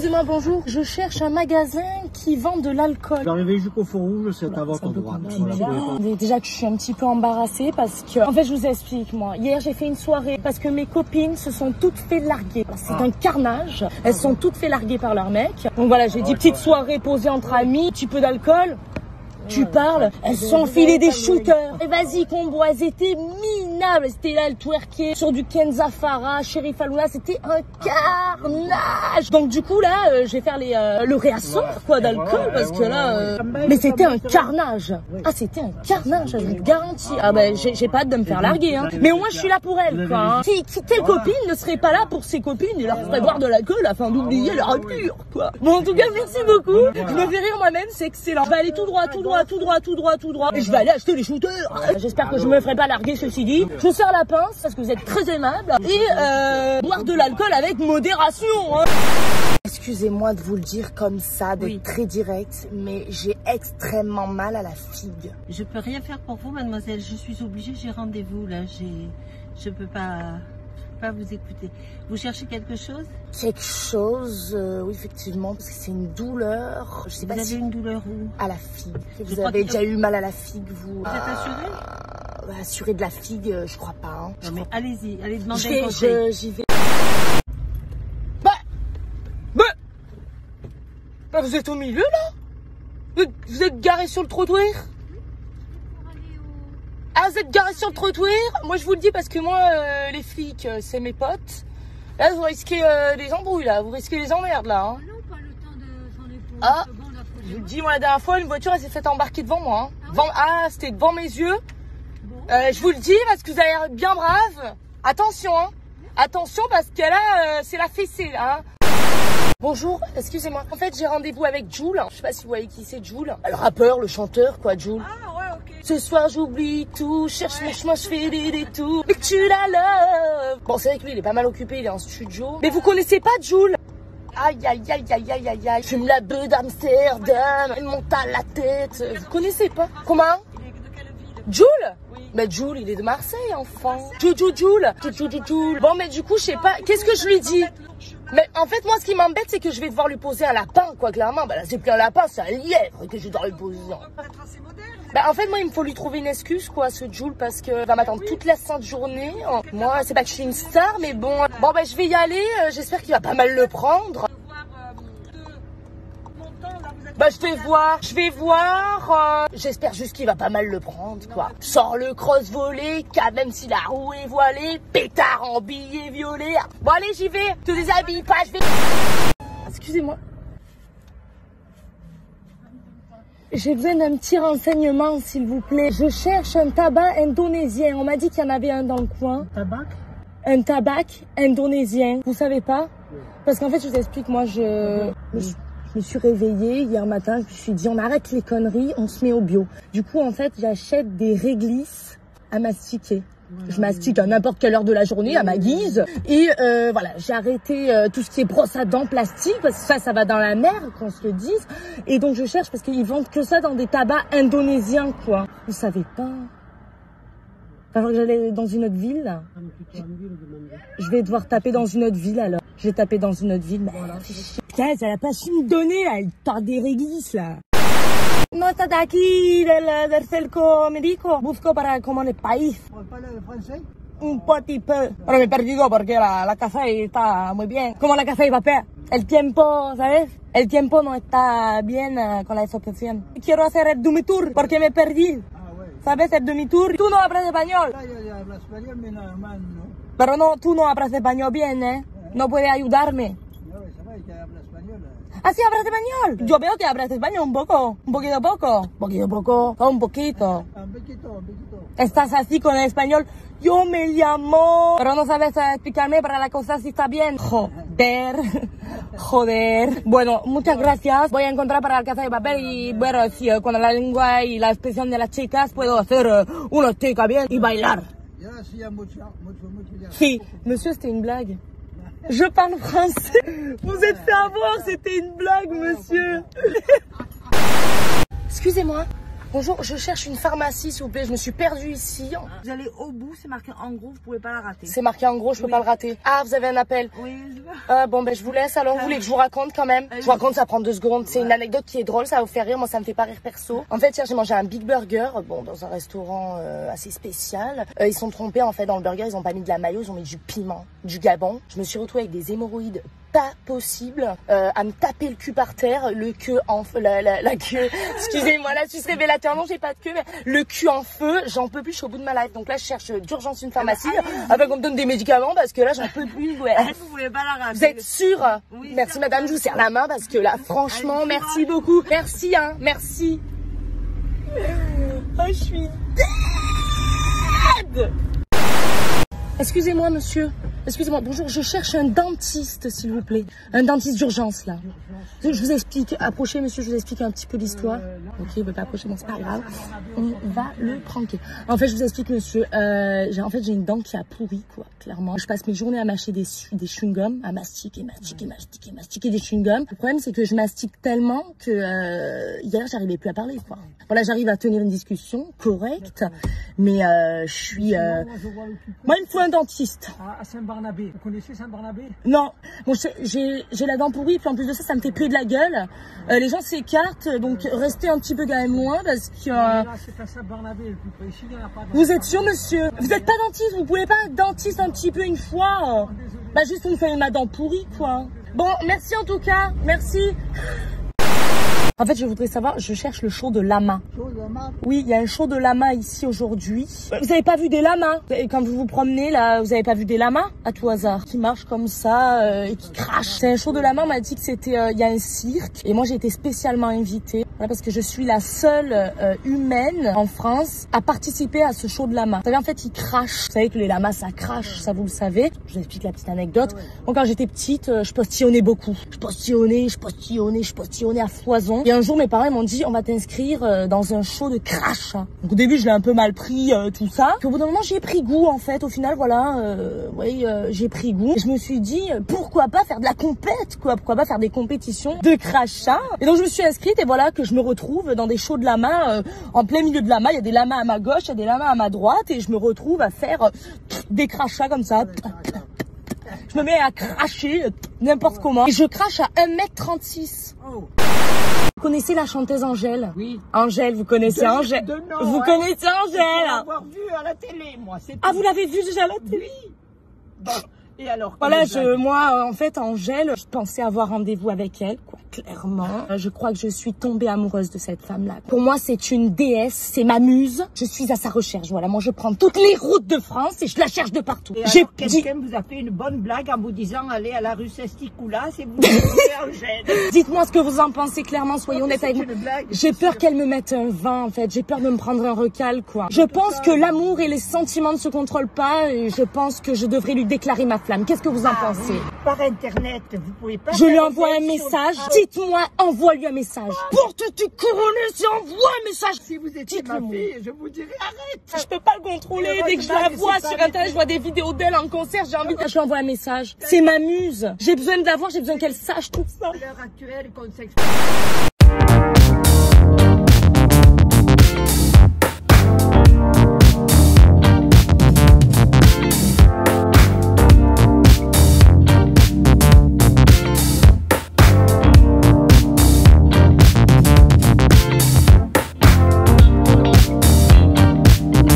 Excusez-moi, bonjour. Je cherche un magasin qui vend de l'alcool. Je suis arrivé jusqu'au feu rouge, c'est à votre droite. Voilà. Déjà que je suis un petit peu embarrassée parce que... En fait, je vous explique, moi. Hier, j'ai fait une soirée parce que mes copines se sont toutes fait larguer. C'est un carnage. Elles sont toutes fait larguer par leur mec. Donc voilà, j'ai dit petite soirée posée entre amis, un petit peu d'alcool. Tu parles, elles se sont enfilées des shooters. Et vas-y, qu'on boit, elles étaient minables. C'était là, le twerker sur du Kenza Farah, Sheriff Aluna, c'était un carnage. Donc du coup, là, je vais faire le réassort, quoi, d'alcool, parce que là... Mais c'était un carnage. Ah, c'était un carnage, je vous le garantis. Ah ben, j'ai pas hâte de me faire larguer, hein. Mais au moins, je suis là pour elles, quoi. Hein. Quelle copine ne serait pas là pour ses copines et leur ferait boire de l'alcool afin d'oublier leur rupture, quoi. Bon, en tout cas, merci beaucoup. Je me fais rire moi-même, c'est excellent. Je vais aller tout droit, tout droit. Et je vais aller acheter les shooters. J'espère que je me ferai pas larguer, ceci dit. Je vous sers la pince parce que vous êtes très aimable. Et boire de l'alcool avec modération. Hein. Excusez-moi de vous le dire comme ça, d'être très direct, mais j'ai extrêmement mal à la figue. Je peux rien faire pour vous, mademoiselle. Je suis obligée, j'ai rendez-vous là. Je peux pas vous écouter. Vous cherchez quelque chose? Quelque chose, oui, effectivement, parce que c'est une douleur. Je sais pas vous avez une douleur où? À la figue. Vous avez déjà eu mal à la figue, vous? Vous êtes assurée? Assurée de la figue, je crois pas. Hein. Non, mais allez-y, allez demander un conseil. J'y vais. Bah, vous êtes au milieu, là? Vous êtes garé sur le trottoir? Ah, vous êtes garé sur le trottoir? Moi, je vous le dis parce que moi, les flics, c'est mes potes. Là, vous risquez des embrouilles, là. Vous risquez les emmerdes, là. Hein. Non, pas le temps de s'en éponger. Ah, je vous le dis, moi, la dernière fois, une voiture, elle s'est fait embarquer devant moi. Hein. Ah, c'était devant mes yeux. Bon. Je vous le dis parce que vous avez l'air bien brave. Attention, hein. Attention, parce que là, c'est la fessée, là. Hein. Bonjour, excusez-moi. En fait, j'ai rendez-vous avec Jul. Je sais pas si vous voyez qui c'est, Jul. Le rappeur, le chanteur, quoi, Jul. Ah, ouais, ok. Ce soir, j'oublie tout, cherche mon chemin, je fais des détours. Mais tu la love. Bon, c'est vrai que lui, il est pas mal occupé, il est en studio. Mais vous connaissez pas Jul? Aïe, aïe, aïe, aïe, aïe, aïe, aïe. Fume la beuh d'Amsterdam, il monte à la tête. Vous connaissez pas? Comment? Il est de quelle ville? Jul? Oui. Mais Jul, il est de Marseille, enfant. Jul. Bon, mais du coup, je sais pas, qu'est-ce que je lui dis? Mais en fait, moi, ce qui m'embête, c'est que je vais devoir lui poser un lapin, quoi, clairement. Bah là, c'est plus un lapin, c'est un lièvre que je dois lui poser. Bah, en fait, moi, il me faut lui trouver une excuse, quoi, ce Jul, parce que va m'attendre toute la sainte journée. Moi, c'est pas que je suis une star, mais bon. Bon, bah, je vais y aller. J'espère qu'il va pas mal le prendre. Bah, je vais voir. J'espère juste qu'il va pas mal le prendre, quoi. Sors le cross volé, même si la roue est voilée, pétard en billet violet. Bon, allez, j'y vais. Te déshabille pas, je vais. Excusez-moi. J'ai besoin d'un petit renseignement, s'il vous plaît. Je cherche un tabac indonésien. On m'a dit qu'il y en avait un dans le coin. Tabac? Un tabac indonésien. Vous savez pas? Parce qu'en fait, je vous explique, moi, je me suis réveillée hier matin, je me suis dit on arrête les conneries, on se met au bio. Du coup, en fait, j'achète des réglisses à mastiquer. Je mastique à n'importe quelle heure de la journée, à ma guise. Et voilà, j'ai arrêté tout ce qui est brosse à dents plastique, parce que ça va dans la mer, qu'on se le dise. Et donc, je cherche, parce qu'ils vendent que ça dans des tabacs indonésiens, quoi. Vous savez pas? Alors que j'allais dans une autre ville, là. Je vais devoir taper dans une autre ville, alors. Je vais taper dans une autre ville. Putain, ça n'a pas su me donner, là. Il part des réglisses, là. No está de aquí, del cerco médico. Busco para como en el país. ¿Habla francés? Un petit peu. Pero me he perdido porque la café está muy bien. Como la café y papel. El tiempo, ¿sabes? El tiempo no está bien con la asociación. Quiero hacer el demi-tour porque me perdí. ¿Sabes el demi-tour? Tú no hablas español. Yo hablo español, mais normal, ¿no? Pero no, tú no hablas español bien, ¿eh? No puedes ayudarme. No, sabes que habla español. ¿Ah, sí hablas español? Yo veo que hablas español un poco. Un poquito poco. Un poquito poco. Un poquito. Un poquito. Estás así con el español. Yo me llamo... Pero no sabes explicarme para la cosa si está bien. Joder. Bueno, muchas gracias. Voy a encontrar para la casa de papel y bueno, si con la lengua y la expresión de las chicas puedo hacer una chica bien y bailar. Si, monsieur, c'était une blague. Je parle français. Vous êtes fait avoir, c'était une blague, monsieur. Excusez-moi. Bonjour, je cherche une pharmacie, s'il vous plaît. Je me suis perdue ici. Vous allez au bout, c'est marqué en gros, vous pouvez pas la rater. C'est marqué en gros, je peux pas le rater. Ah, vous avez un appel. Oui. Bon, ben je vous laisse. Alors, vous voulez que je vous raconte quand même? Je vous raconte, ça prend 2 secondes. C'est une anecdote qui est drôle, ça va vous faire rire. Moi, ça me fait pas rire perso. En fait, hier, j'ai mangé un Big Burger, bon, dans un restaurant assez spécial. Ils sont trompés, en fait, dans le burger. Ils ont pas mis de la mayo, ils ont mis du piment, du Gabon. Je me suis retrouvée avec des hémorroïdes pas possible, à me taper le cul par terre, le queue en feu, la queue, excusez-moi, là, c'est révélateur, non, j'ai pas de queue, mais le cul en feu, j'en peux plus, je suis au bout de ma life. Donc là, je cherche d'urgence une pharmacie, afin qu'on me donne des médicaments, parce que là, j'en peux plus, ouais. Vous pouvez pas la rater. Vous êtes sûre? Oui, merci madame, je vous serre la main, parce que là, franchement, merci beaucoup. Merci, hein, merci. Oh, je suis dead. Excusez-moi, monsieur. Excusez-moi, bonjour, je cherche un dentiste, s'il vous plaît. Un dentiste d'urgence, là. Je vous explique. Approchez, monsieur, je vous explique un petit peu l'histoire. Ok, vous ne pouvez pas approcher, bon, c'est pas grave. On va le pranker. En fait, je vous explique, monsieur. En fait, j'ai une dent qui a pourri, quoi, clairement. Je passe mes journées à mâcher des chewing-gums, à mastiquer des chewing-gums. Le problème, c'est que je mastique tellement que hier, j'arrivais plus à parler, quoi. Voilà, j'arrive à tenir une discussion correcte, mais je suis... Moi, il me faut un dentiste. À Saint-Barnabé. Vous connaissez Saint-Barnabé? Non. Bon, j'ai la dent pourrie, puis en plus de ça, ça me fait puer de la gueule. Les gens s'écartent, donc restez un petit peu quand même loin, parce que... Là, c'est à Saint-Barnabé, le plus près. Ici, il n'y en a pas de... Vous êtes sûr, monsieur? Vous n'êtes pas dentiste? Vous pouvez pas être dentiste un petit peu une fois? Bah, juste, vous me faites ma dent pourrie, quoi. Bon, merci en tout cas. Merci. En fait, je voudrais savoir, je cherche le show de lama. Show de lama? Oui, il y a un show de lama ici aujourd'hui. Vous avez pas vu des lamas? Quand vous vous promenez là, vous avez pas vu des lamas à tout hasard qui marchent comme ça et qui crachent? C'est un show de lama, on m'a dit que c'était, il y a un cirque. Et moi, j'ai été spécialement invitée, voilà, parce que je suis la seule humaine en France à participer à ce show de lama. Vous savez, en fait, ils crachent. Vous savez que les lamas, ça crache, ça vous le savez. Je vous explique la petite anecdote. Moi, quand j'étais petite, je postillonnais beaucoup. Je postillonnais à foison. Et un jour, mes parents m'ont dit, on va t'inscrire dans un show de crash. Donc au début, je l'ai un peu mal pris, tout ça. Puis au bout d'un moment, j'ai pris goût, en fait. Au final, voilà, j'ai pris goût. Et je me suis dit, pourquoi pas faire de la compète, quoi. Pourquoi pas faire des compétitions de crachat. Et donc, je me suis inscrite et voilà que je me retrouve dans des shows de lama. En plein milieu de lama, il y a des lamas à ma gauche, il y a des lamas à ma droite. Et je me retrouve à faire des crachats comme ça. Je me mets à cracher n'importe comment. Et je crache à 1m36. Oh. Vous connaissez la chanteuse Angèle? Oui. Angèle, vous connaissez Angèle? Vous connaissez Angèle? Je l'avoir vue à la télé, moi. Ah, vous l'avez vue déjà à la télé? Oui. Bon. Et alors? Voilà, moi, en fait, Angèle, je pensais avoir rendez-vous avec elle, quoi, clairement. Je crois que je suis tombée amoureuse de cette femme-là. Pour moi, c'est une déesse, c'est ma muse. Je suis à sa recherche, voilà. Moi, je prends toutes les routes de France et je la cherche de partout. Et quelqu'un vous a fait une bonne blague en vous disant, allez à la rue Sesticoulas et vous trouvez Angèle. Dites-moi ce que vous en pensez clairement, soyez honnête avec moi. J'ai peur qu'elle me mette un vin, en fait. J'ai peur de me prendre un recal, quoi. Je pense que l'amour et les sentiments ne se contrôlent pas et je pense que je devrais lui déclarer ma flamme. Qu'est-ce que vous en pensez? Par internet, vous pouvez pas... Je lui envoie un message. Dites-moi, envoie-lui un message. Pour te couronner, si envoie un message. Si vous étiez ma fille, je vous dirais arrête. Je peux pas le contrôler. Dès que je la vois sur internet, je vois des vidéos d'elle en concert, j'ai envie de... Je lui envoie un message. C'est ma muse. J'ai besoin de la voir, j'ai besoin qu'elle sache tout ça. À l'heure actuelle, qu'on s'exprime.